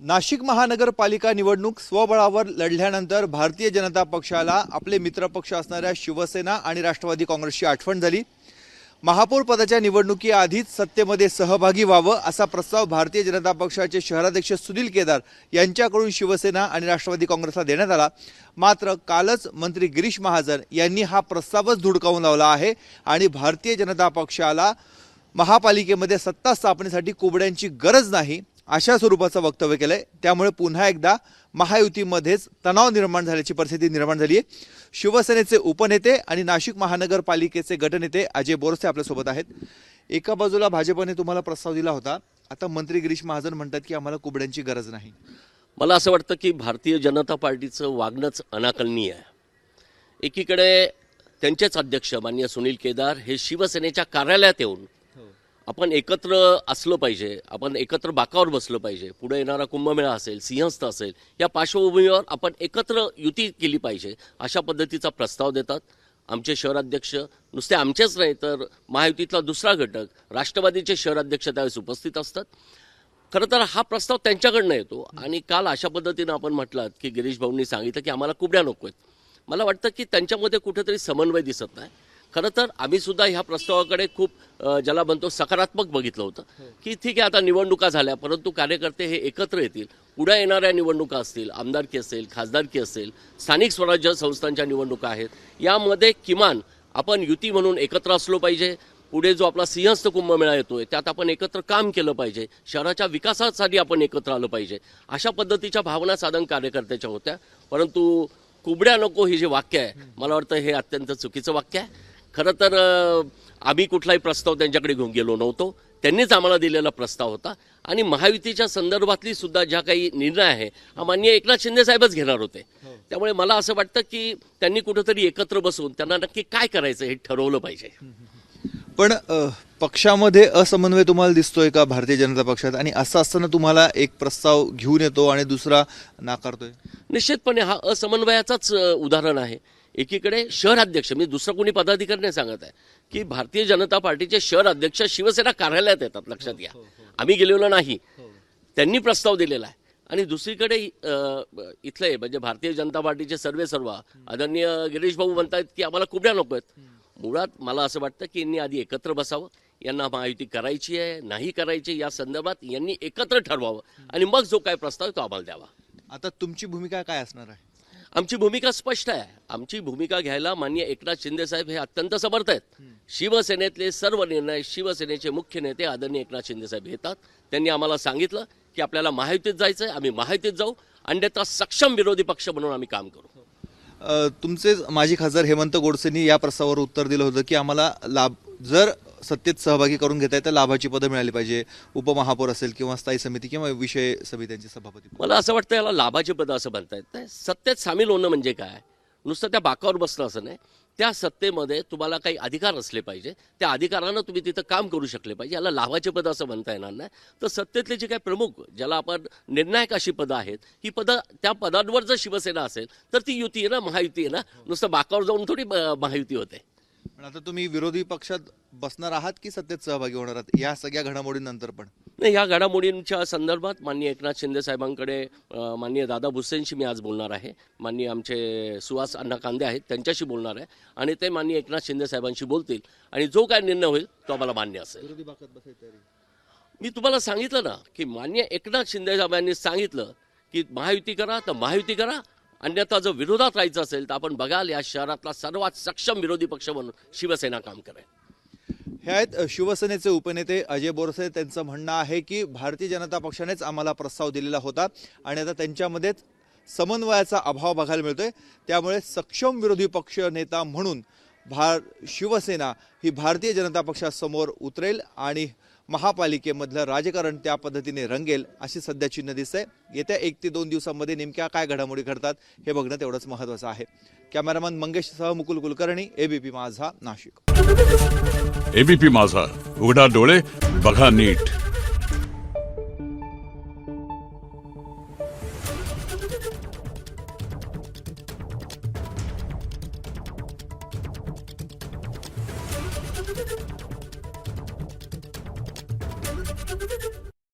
नाशिक महानगरपालिका निवडणूक स्वबळावर लढल्यानंतर भारतीय जनता पक्षाला आपले मित्रपक्ष असणाऱ्या शिवसेना आणि राष्ट्रवादी काँग्रेसची आठवण झाली। महापौर पदाच्या निवडणुकीआधीच सत्तेमध्ये सहभागी व्हावं असा प्रस्ताव भारतीय जनता पक्षाचे शहराध्यक्ष सुनील केदार यांच्याकडून शिवसेना आणि राष्ट्रवादी काँग्रेसला देण्यात आला। मात्र कालच मंत्री गिरीश महाजन यांनी हा प्रस्तावच धुडकावून लावला आहे आणि भारतीय जनता पक्षाला महापालिकेमध्ये सत्ता स्थापनेसाठी कुबड्यांची गरज नाही अशा स्वरूपाचं वक्तव्य केलंय। त्यामुळे पुन्हा एकदा महायुतीमध्येच तणाव निर्माण झाल्याची परिस्थिती निर्माण झाली आहे। शिवसेनेचे उपनेते आणि नाशिक महानगरपालिकेचे गटनेते अजय बोरसे आपल्या सोबत आहेत। एका बाजूला भाजपने तुम्हाला प्रस्ताव दिला होता, आता मंत्री गिरीश महाजन म्हणतात की आम्हाला कुबड्यांची गरज नाही। मला असं वाटतं की भारतीय जनता पार्टीचं वागणंच अनाकलनीय आहे। एकीकडे त्यांचेच अध्यक्ष माननीय सुनील केदार हे शिवसेनेच्या कार्यालयात येऊन आपण एकत्र असलो पाहिजे, आपण एकत्र बाकावर बसलो पाहिजे, पुढे येणारा कुंभमेळा असेल, सिंहस्थ असेल, या पार्श्वभूमीवर आपण एकत्र युती केली पाहिजे अशा पद्धतीचा प्रस्ताव देतात। आमचे शहराध्यक्ष नुसते आमचेच नाही तर महायुतीतला दुसरा घटक राष्ट्रवादीचे शहराध्यक्ष त्यावेळेस उपस्थित असतात। खरं तर हा प्रस्ताव त्यांच्याकडनं येतो आणि काल अशा पद्धतीनं आपण म्हटलात की गिरीश भाऊंनी सांगितलं की आम्हाला कुबड्या नको आहेत। मला वाटतं की त्यांच्यामध्ये कुठेतरी समन्वय दिसत नाही। खरं तर आम्ही सुद्धा ह्या प्रस्तावाकडे खूप ज्याला म्हणतो सकारात्मक बघितलं होतं की ठीक आहे, आता निवडणुका झाल्या परंतु कार्यकर्ते हे एकत्र येतील, पुढे येणाऱ्या निवडणुका असतील, आमदारकी असेल, खासदारकी असेल, स्थानिक स्वराज्य संस्थांच्या निवडणुका आहेत, यामध्ये किमान आपण युती म्हणून एकत्र असलो पाहिजे। पुढे जो आपला सिंहस्थ कुंभमेळा येतोय त्यात आपण एकत्र काम केलं पाहिजे, शहराच्या विकासासाठी आपण एकत्र आलं पाहिजे, अशा पद्धतीच्या भावना साधन कार्यकर्त्याच्या होत्या। परंतु कुबड्या नको हे जे वाक्य आहे, मला वाटतं हे अत्यंत चुकीचं वाक्य आहे। खरं तर आम्ही कुठलाही प्रस्ताव त्यांच्याकडे घेऊन गेलो नव्हतो, त्यांनीच आम्हाला दिलेला प्रस्ताव होता आणि महायुतीच्या संदर्भातली सुद्धा ज्या काही निर्णय आहे हा माननीय एकनाथ शिंदे साहेबच घेणार होते। त्यामुळे मला असं वाटतं की त्यांनी कुठेतरी एकत्र बसून त्यांना नक्की काय करायचं हे ठरवलं पाहिजे। पण पक्षामध्ये असमन्वय तुम्हाला दिसतोय का भारतीय जनता पक्षात, आणि असं असताना तुम्हाला एक प्रस्ताव घेऊन येतो आणि दुसरा नाकारतोय? निश्चितपणे हा असमन्वयाचाच उदाहरण आहे। एकीकडे शहराध्यक्ष, मी दुसरं कोणी पदाधिकारी नाही सांगत आहे, की भारतीय जनता पार्टीचे शहर अध्यक्ष शिवसेना कार्यालयात येतात, लक्षात घ्या, आम्ही गेलेलो नाही, त्यांनी प्रस्ताव दिलेला आहे। आणि दुसरीकडे इथले म्हणजे भारतीय जनता पार्टीचे सर्व आदरणीय गिरीश भाऊ म्हणतात की आम्हाला कुबड्या नको आहेत। मुळात मला असं वाटतं की यांनी आधी एकत्र बसावं, यांना महायुती करायची आहे नाही करायची या संदर्भात यांनी एकत्र ठरवावं आणि मग जो काय प्रस्ताव तो आम्हाला द्यावा। आता तुमची भूमिका काय असणार आहे? आमची भूमिका स्पष्ट आहे। आमची भूमिका घ्यायला माननीय एकनाथ शिंदे साहेब हे अत्यंत समर्थ आहेत। शिवसेनेतले सर्व निर्णय शिवसेनेचे मुख्य नेते आदरणीय एकनाथ शिंदे साहेब घेतात। त्यांनी आम्हाला सांगितलं की आपल्याला महायुतीत जायचं आहे, आम्ही महायुतीत जाऊ, अन्यथा सक्षम विरोधी पक्ष म्हणून आम्ही काम करू। तुमचे माजी खासदार हेमंत गोडसेंनी या प्रस्तावावर उत्तर दिलं होतं की आम्हाला लाभ, जर सत्तेत सहभागी करून घेता येतं लाभाची पदं मिळाली पाहिजे, उपमहापौर असेल किंवा स्थायी समिती किंवा विषय समित्यांचे सभापती। मला असं वाटतं याला लाभाची पदं असं म्हणता येत नाही। सत्तेत सामील होणं म्हणजे काय, नुसतं त्या बाकावर बसणं असं नाही, त्या सत्तेमध्ये तुम्हाला काही अधिकार असले पाहिजे, त्या अधिकारानं तुम्ही तिथं काम करू शकले पाहिजे, याला लाभाचे पदं असं म्हणता येणार नाही। तर सत्तेतले जे काही प्रमुख ज्याला आपण निर्णायक अशी पदं आहेत, ही पदं त्या पदांवर जर शिवसेना असेल तर ती युती आहे ना, महायुती आहे ना, नुसतं बाकावर जाऊन थोडी महायुती होते। पण आता तुम्ही विरोधी पक्षात बसणार आहात की सत्तेत सहभागी होणार आहात या सगळ्या घडामोडींनंतर? पण नाही, या घडामोडींच्या संदर्भात माननीय एकनाथ शिंदे साहेबांकडे माननीय दादा भुसेंशी मी आज बोलणार आहे, माननीय आमचे सुहास अण्णा कांदे आहेत त्यांच्याशी बोलणार आहे आणि ते माननीय एकनाथ शिंदे साहेबांशी बोलतील आणि जो काय निर्णय होईल तो आम्हाला मान्य असेल। विरोधी पक्षात बसायची मी तुम्हाला सांगितलं ना की माननीय एकनाथ शिंदे साहेबांनी सांगितलं की महायुती करा तर महायुती करा, अन्यथा जर विरोधात राहायचं असेल तर आपण बघाल या शहरातला सर्वात सक्षम विरोधी पक्ष म्हणून शिवसेना काम करेल। हे आहेत शिवसेनेचे उपनेते अजय बोरसे। त्यांचं म्हणणं आहे की भारतीय जनता पक्षानेच आम्हाला प्रस्ताव दिलेला होता आणि आता त्यांच्यामध्येच समन्वयाचा अभाव बघायला मिळतोय। त्यामुळे सक्षम विरोधी पक्ष नेता म्हणून शिवसेना ही भारतीय जनता पक्षासमोर उतरेल आणि महापालिकेमधलं राजकारण त्या पद्धतीने रंगेल अशी सध्या चिन्ह दिसतंय। येत्या 1 ते 2 दिवसांमध्ये नेमक्या काय घडामोडी घडतात हे बघणं तेवढंच महत्त्वाचं आहे। कॅमेरामन मंगेशसह मुकुल कुलकर्णी, एबीपी माझा, नाशिक। एबीपी माझा, उघडा डोळे बघा नीट।